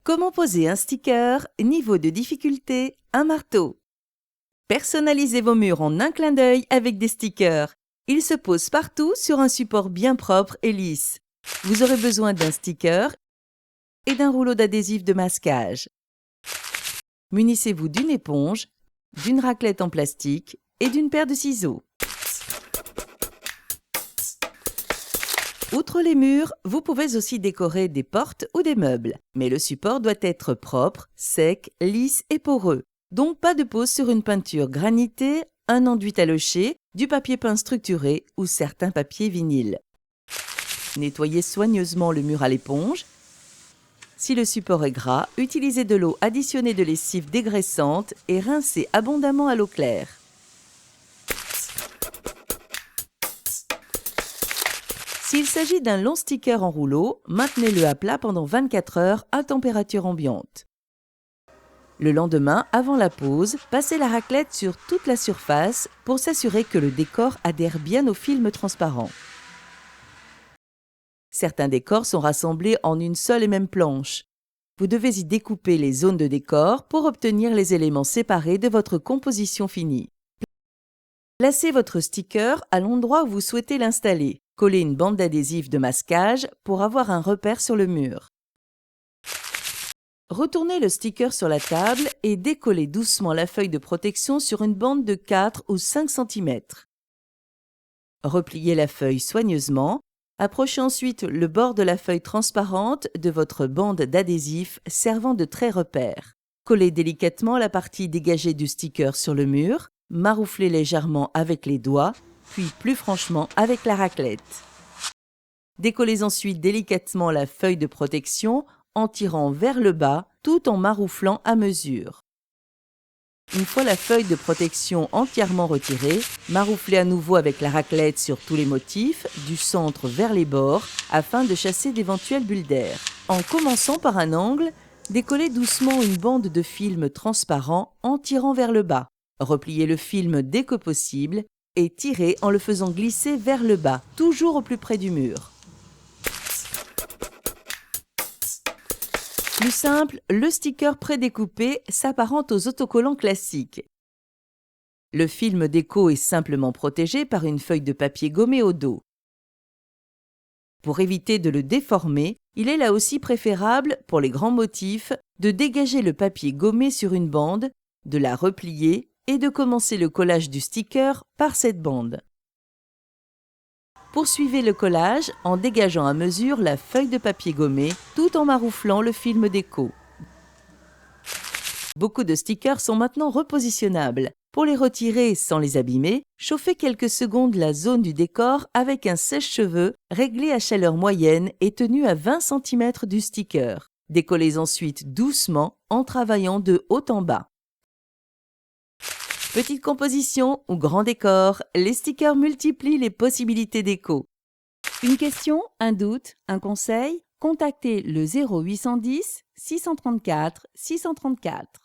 Comment poser un sticker, niveau de difficulté, un marteau. Personnalisez vos murs en un clin d'œil avec des stickers. Ils se posent partout sur un support bien propre et lisse. Vous aurez besoin d'un sticker et d'un rouleau d'adhésif de masquage. Munissez-vous d'une éponge, d'une raclette en plastique et d'une paire de ciseaux. Outre les murs, vous pouvez aussi décorer des portes ou des meubles, mais le support doit être propre, sec, lisse et poreux. Donc pas de pose sur une peinture granitée, un enduit taloché, du papier peint structuré ou certains papiers vinyles. Nettoyez soigneusement le mur à l'éponge. Si le support est gras, utilisez de l'eau additionnée de lessive dégraissante et rincez abondamment à l'eau claire. S'il s'agit d'un long sticker en rouleau, maintenez-le à plat pendant 24 heures à température ambiante. Le lendemain, avant la pose, passez la raclette sur toute la surface pour s'assurer que le décor adhère bien au film transparent. Certains décors sont rassemblés en une seule et même planche. Vous devez y découper les zones de décor pour obtenir les éléments séparés de votre composition finie. Placez votre sticker à l'endroit où vous souhaitez l'installer. Collez une bande d'adhésif de masquage pour avoir un repère sur le mur. Retournez le sticker sur la table et décollez doucement la feuille de protection sur une bande de 4 ou 5 cm. Repliez la feuille soigneusement. Approchez ensuite le bord de la feuille transparente de votre bande d'adhésif servant de trait repère. Collez délicatement la partie dégagée du sticker sur le mur, marouflez légèrement avec les doigts, puis plus franchement avec la raclette. Décollez ensuite délicatement la feuille de protection en tirant vers le bas tout en marouflant à mesure. Une fois la feuille de protection entièrement retirée, marouflez à nouveau avec la raclette sur tous les motifs, du centre vers les bords, afin de chasser d'éventuelles bulles d'air. En commençant par un angle, décollez doucement une bande de film transparent en tirant vers le bas. Repliez le film dès que possible et tirez en le faisant glisser vers le bas, toujours au plus près du mur. Plus simple, le sticker prédécoupé s'apparente aux autocollants classiques. Le film déco est simplement protégé par une feuille de papier gommé au dos. Pour éviter de le déformer, il est là aussi préférable, pour les grands motifs, de dégager le papier gommé sur une bande, de la replier et de commencer le collage du sticker par cette bande. Poursuivez le collage en dégageant à mesure la feuille de papier gommé tout en marouflant le film déco. Beaucoup de stickers sont maintenant repositionnables. Pour les retirer sans les abîmer, chauffez quelques secondes la zone du décor avec un sèche-cheveux réglé à chaleur moyenne et tenu à 20 cm du sticker. Décollez ensuite doucement en travaillant de haut en bas. Petite composition ou grand décor, les stickers multiplient les possibilités déco. Une question, un doute, un conseil? Contactez le 0810 634 634.